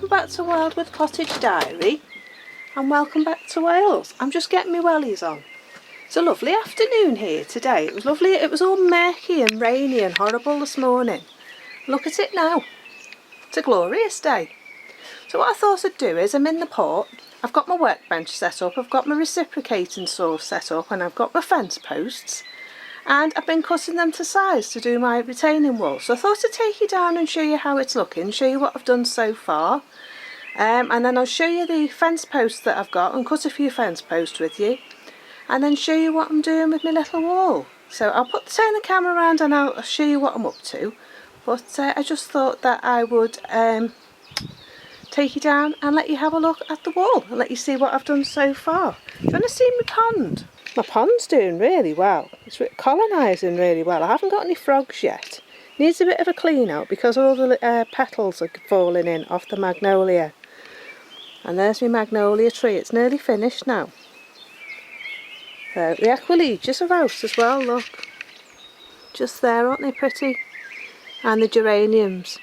welcome back to Wildwood Cottage Diary and welcome back to Wales. I'm just getting my wellies on. It's a lovely afternoon here today. It was lovely. It was all murky and rainy and horrible this morning. Look at it now. It's a glorious day. So what I thought I'd do is I'm in the port. I've got my workbench set up, I've got my reciprocating saw set up and I've got my fence posts. And I've been cutting them to size to do my retaining wall. So I thought I'd take you down and show you how it's looking, show you what I've done so far. And then I'll show you the fence posts that I've got and cut a few fence posts with you. And then show you what I'm doing with my little wall. So I'll turn the camera around and I'll show you what I'm up to. But I just thought that I would take you down and let you have a look at the wall and let you see what I've done so far. Do you want to see my pond? My pond's doing really well. It's colonising really well. I haven't got any frogs yet. Needs a bit of a clean out because all the petals are falling in off the magnolia. And there's my magnolia tree. It's nearly finished now. So the equilegias are out as well, look. Just there, aren't they pretty? And the geraniums.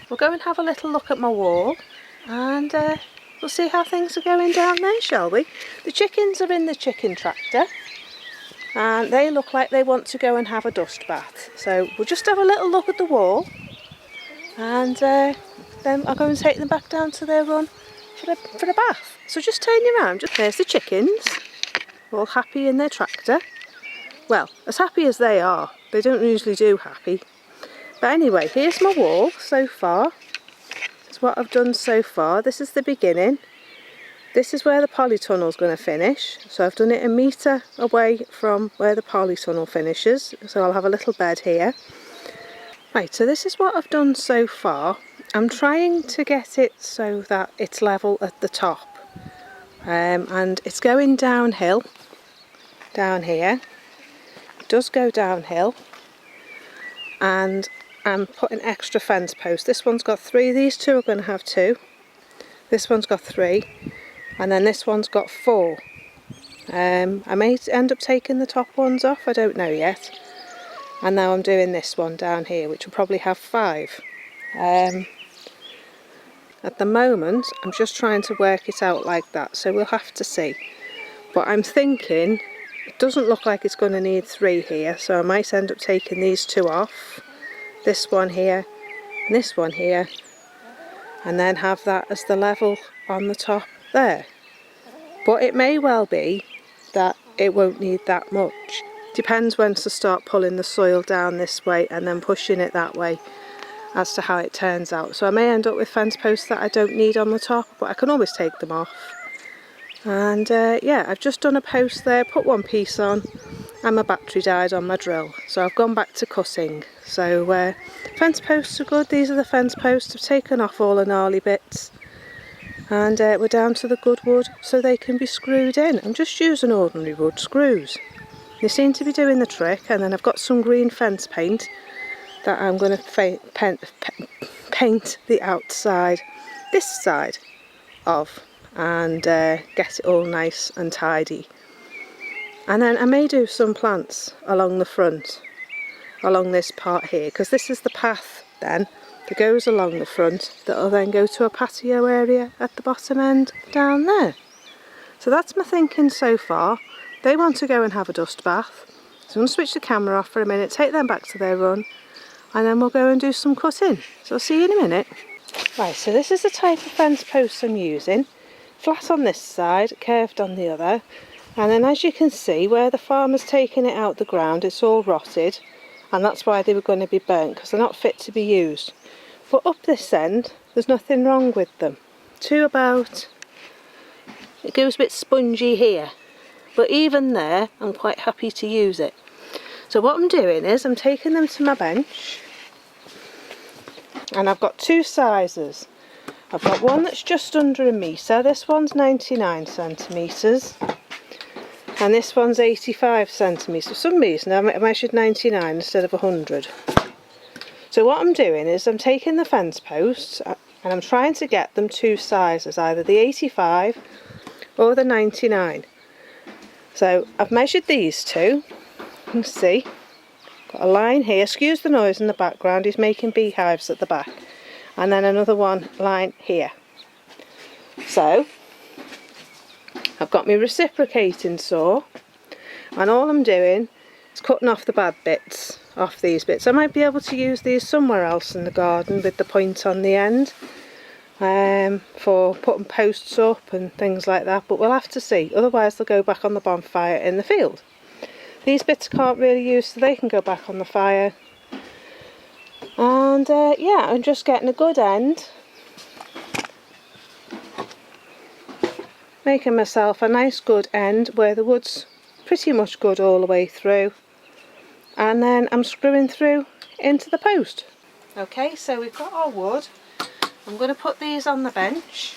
We'll go and have a little look at my wall and we'll see how things are going down there, shall we? The chickens are in the chicken tractor and they look like they want to go and have a dust bath. So we'll just have a little look at the wall and then I'll go and take them back down to their run for a bath. So just turn you around. There's the chickens, all happy in their tractor. Well, as happy as they are. They don't usually do happy. But anyway, here's my wall so far. That's what I've done so far. This is the beginning. This is where the polytunnel is going to finish. So I've done it 1 metre away from where the polytunnel finishes. So I'll have a little bed here. Right, so this is what I've done so far. I'm trying to get it so that it's level at the top. And it's going downhill, down here. It does go downhill. And I'm putting extra fence posts. This one's got 3, these 2 are going to have 2. This one's got 3, and then this one's got 4. I may end up taking the top ones off, I don't know yet. And now I'm doing this one down here, which will probably have 5. At the moment, I'm just trying to work it out like that, so we'll have to see. But I'm thinking, it doesn't look like it's going to need 3 here, so I might end up taking these 2 off. This one here, and this one here, and then have that as the level on the top there. But it may well be that it won't need that much. Depends when to start pulling the soil down this way and then pushing it that way as to how it turns out. So I may end up with fence posts that I don't need on the top, but I can always take them off. And yeah, I've just done a post there, put one piece on, and my battery died on my drill, so I've gone back to cutting. So fence posts are good. These are the fence posts. I've taken off all the gnarly bits and we're down to the good wood so they can be screwed in. I'm just using ordinary wood screws. They seem to be doing the trick. And then I've got some green fence paint that I'm going to paint the outside, this side of, and get it all nice and tidy. And then I may do some plants along the front, along this part here, because this is the path then that goes along the front that will then go to a patio area at the bottom end down there. So that's my thinking so far. They want to go and have a dust bath, so I'm going to switch the camera off for a minute, take them back to their run, and then we'll go and do some cutting. So I'll see you in a minute. Right, so this is the type of fence posts I'm using. Flat on this side, curved on the other. And then as you can see, where the farmer's taken it out the ground, it's all rotted. And that's why they were going to be burnt, because they're not fit to be used. But up this end, there's nothing wrong with them. It goes a bit spongy here. But even there, I'm quite happy to use it. So what I'm doing is, I'm taking them to my bench. And I've got 2 sizes. I've got one that's just under 1 metre. This one's 99 centimetres. And this one's 85 centimetres. For some reason I measured 99 instead of 100. So what I'm doing is I'm taking the fence posts and I'm trying to get them 2 sizes, either the 85 or the 99. So I've measured these 2. You can see, got a line here. Excuse the noise in the background, he's making beehives at the back. and then another one line here. So I've got my reciprocating saw, and all I'm doing is cutting off the bad bits off these bits. I might be able to use these somewhere else in the garden with the point on the end, for putting posts up and things like that, but we'll have to see. Otherwise they'll go back on the bonfire in the field. These bits I can't really use, so they can go back on the fire. And yeah, I'm just getting a good end, making myself a nice good end where the wood's pretty much good all the way through, and then I'm screwing through into the post. Okay, so we've got our wood. I'm going to put these on the bench.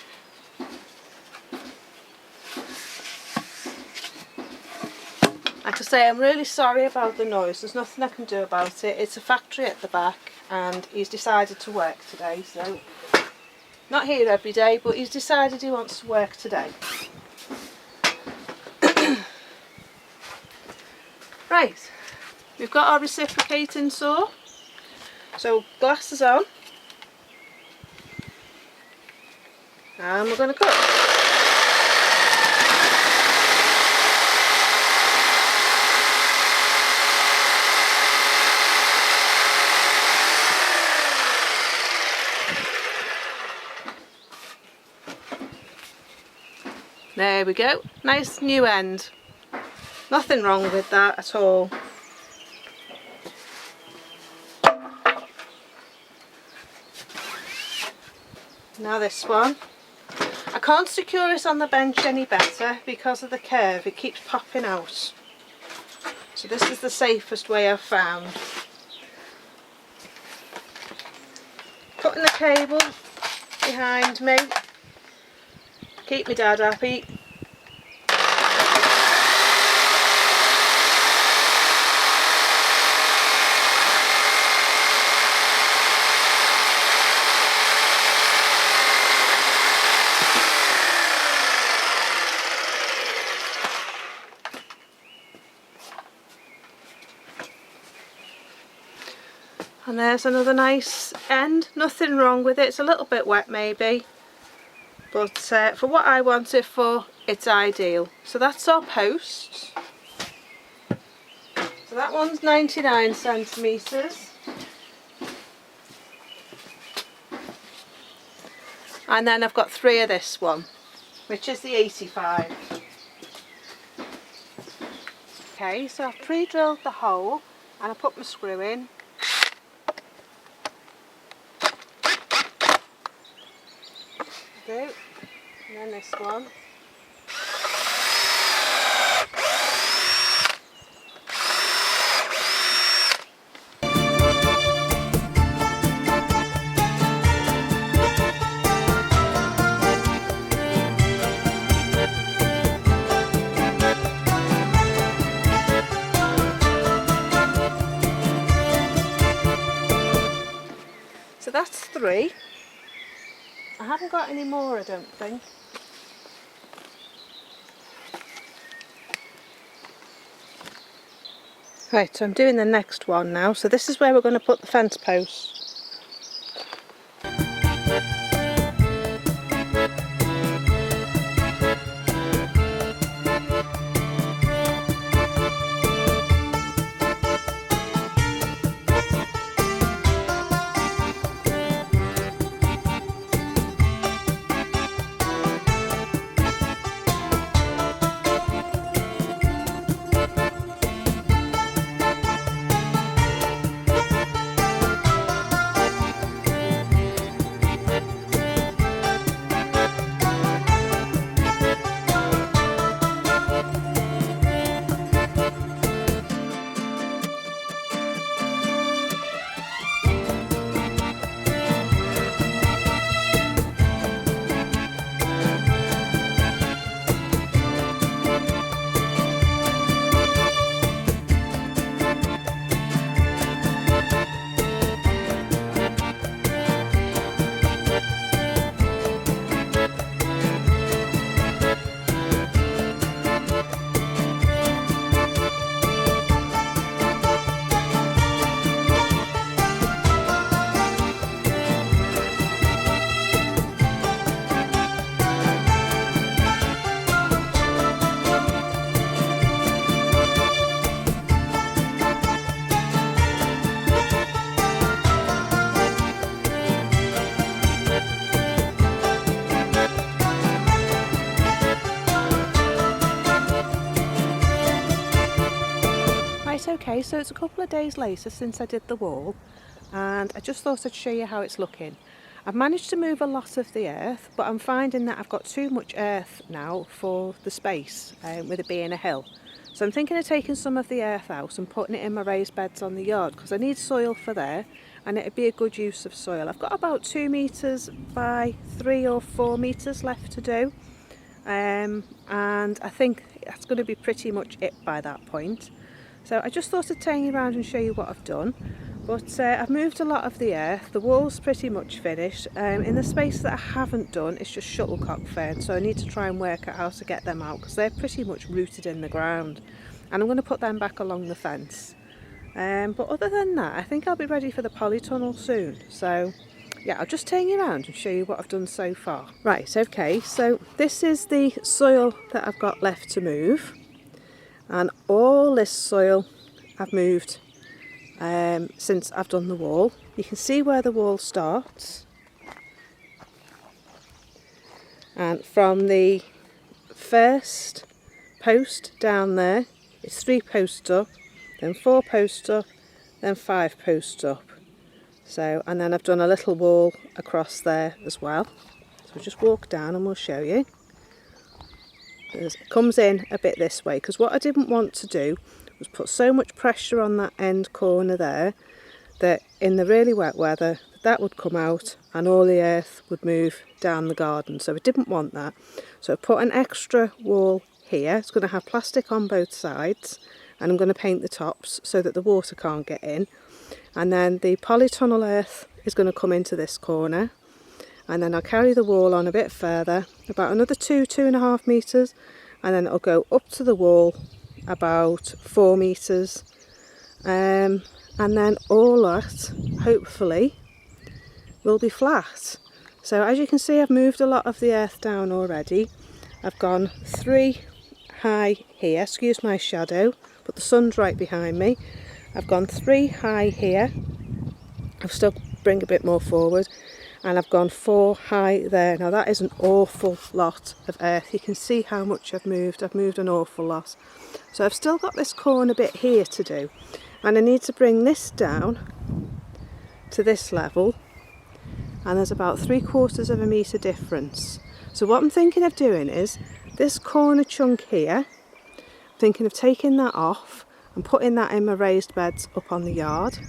Like I say, I'm really sorry about the noise. There's nothing I can do about it. It's a factory at the back, and he's decided to work today, so not here every day, but he's decided he wants to work today. Right, we've got our reciprocating saw, so glasses on, and we're going to cut. There we go, nice new end. Nothing wrong with that at all. Now this one. I can't secure it on the bench any better because of the curve, it keeps popping out. So this is the safest way I've found. Putting the cable behind me, keep my dad happy. And there's another nice end, nothing wrong with it. It's a little bit wet maybe, but for what I want it for, it's ideal. So that's our post. So that one's 99 centimetres. And then I've got 3 of this one, which is the 85. Okay, so I've pre-drilled the hole and I put my screw in. And then this one. So that's 3. I haven't got any more, I don't think. Right, so I'm doing the next one now. So this is where we're going to put the fence posts. Okay, so it's a couple of days later since I did the wall, and I just thought I'd show you how it's looking. I've managed to move a lot of the earth, but I'm finding that I've got too much earth now for the space, with it being a hill. So I'm thinking of taking some of the earth out and putting it in my raised beds on the yard, because I need soil for there, and it'd be a good use of soil. I've got about 2 metres by 3 or 4 metres left to do, and I think that's going to be pretty much it by that point. So I just thought I'd turn you around and show you what I've done. But I've moved a lot of the earth, the wall's pretty much finished. In the space that I haven't done, it's just shuttlecock fern, so I need to try and work out how to get them out, because they're pretty much rooted in the ground. And I'm going to put them back along the fence. But other than that, I think I'll be ready for the polytunnel soon. So yeah, I'll just turn you around and show you what I've done so far. Right, okay, so this is the soil that I've got left to move. And all this soil I've moved since I've done the wall. You can see where the wall starts, and from the first post down there, it's 3 posts up, then 4 posts up, then 5 posts up. So, and then I've done a little wall across there as well. So we'll just walk down and we'll show you. It comes in a bit this way, because what I didn't want to do was put so much pressure on that end corner there that in the really wet weather that would come out and all the earth would move down the garden. So I didn't want that. So I put an extra wall here. It's going to have plastic on both sides, and I'm going to paint the tops so that the water can't get in. And then the polytunnel earth is going to come into this corner, and then I'll carry the wall on a bit further, about another 2.5 metres, and then it'll go up to the wall about 4 metres, and then all that hopefully will be flat. So as you can see, I've moved a lot of the earth down already. I've gone 3 high here, excuse my shadow, but the sun's right behind me. I've gone 3 high here, I've still bring a bit more forward, and I've gone 4 high there. Now that is an awful lot of earth. You can see how much I've moved an awful lot. So I've still got this corner bit here to do, and I need to bring this down to this level, and there's about 3/4 of a metre difference. So what I'm thinking of doing is this corner chunk here, I'm thinking of taking that off and putting that in my raised beds up on the yard,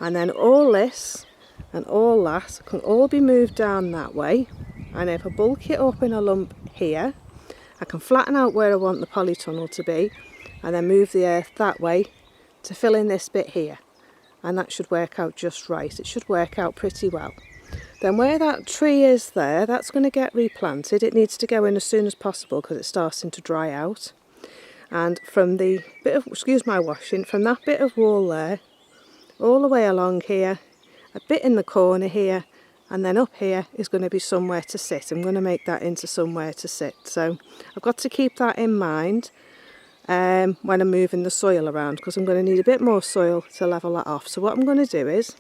and then all this and all that can all be moved down that way. And if I bulk it up in a lump here, I can flatten out where I want the polytunnel to be, and then move the earth that way to fill in this bit here, and that should work out just right. It should work out pretty well. Then where that tree is there, that's going to get replanted. It needs to go in as soon as possible because it's starting to dry out. And from the bit of, excuse my washing, from that bit of wall there, all the way along here, a bit in the corner here, and then up here is going to be somewhere to sit. I'm going to make that into somewhere to sit. So I've got to keep that in mind when I'm moving the soil around, because I'm going to need a bit more soil to level that off. So what I'm going to do is,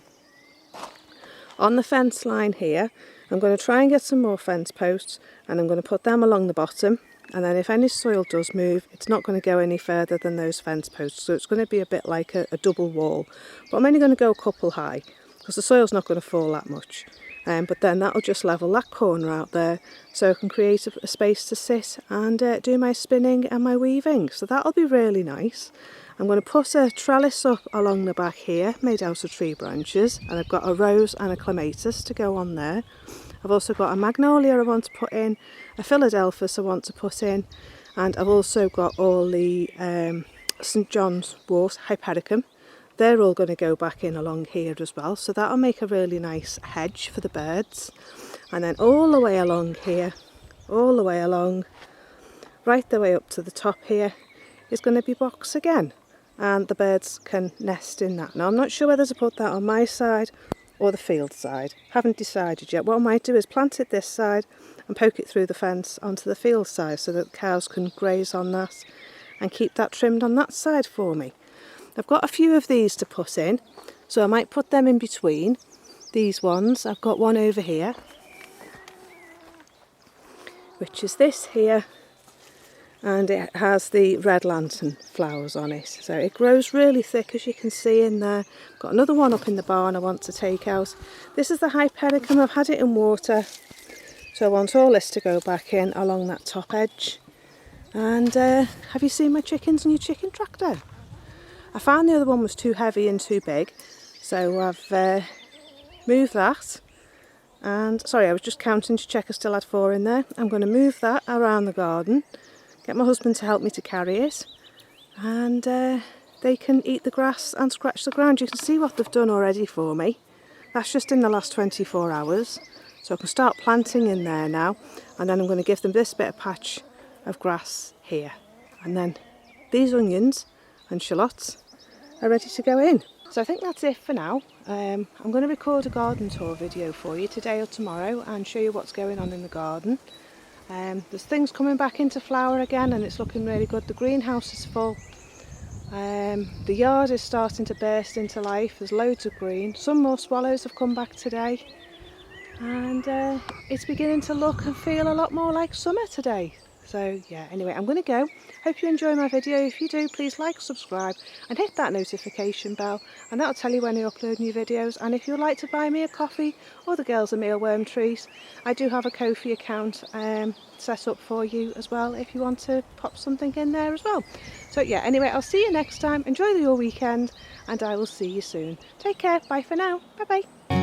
on the fence line here, I'm going to try and get some more fence posts, and I'm going to put them along the bottom, and then if any soil does move, it's not going to go any further than those fence posts. So it's going to be a bit like a double wall, but I'm only going to go a couple high because the soil's not going to fall that much. But then that'll just level that corner out there, so I can create a space to sit and do my spinning and my weaving. So that'll be really nice. I'm going to put a trellis up along the back here, made out of tree branches, and I've got a rose and a clematis to go on there. I've also got a magnolia I want to put in, a philadelphus I want to put in, and I've also got all the St John's wort, hypericum. They're all going to go back in along here as well, so that'll make a really nice hedge for the birds. And then all the way along here, all the way along, right the way up to the top here, is going to be box again, and the birds can nest in that. Now I'm not sure whether to put that on my side or the field side. Haven't decided yet. What I might do is plant it this side and poke it through the fence onto the field side so that the cows can graze on that and keep that trimmed on that side for me. I've got a few of these to put in, so I might put them in between these ones. I've got one over here, which is this here, and it has the red lantern flowers on it, so it grows really thick, as you can see in there. Got another one up in the barn I want to take out. This is the hypericum. I've had it in water, so I want all this to go back in along that top edge. And have you seen my chickens and your chicken tractor? I found the other one was too heavy and too big, so I've moved that. And sorry, I was just counting to check I still had 4 in there. I'm going to move that around the garden, get my husband to help me to carry it, and they can eat the grass and scratch the ground. You can see what they've done already for me. That's just in the last 24 hours. So I can start planting in there now, and then I'm going to give them this bit of patch of grass here. And then these onions and shallots are ready to go in. So I think that's it for now. I'm going to record a garden tour video for you today or tomorrow and show you what's going on in the garden. There's things coming back into flower again, and it's looking really good. The greenhouse is full. The yard is starting to burst into life. There's loads of green. Some more swallows have come back today, and it's beginning to look and feel a lot more like summer today. So yeah, anyway, I'm going to go. Hope you enjoy my video. If you do, please like, subscribe and hit that notification bell, and that'll tell you when I upload new videos. And if you'd like to buy me a coffee or the girls a mealworm treat, I do have a Ko-fi account set up for you as well, if you want to pop something in there as well. So yeah, anyway, I'll see you next time. Enjoy your weekend, and I will see you soon. Take care. Bye for now. Bye bye.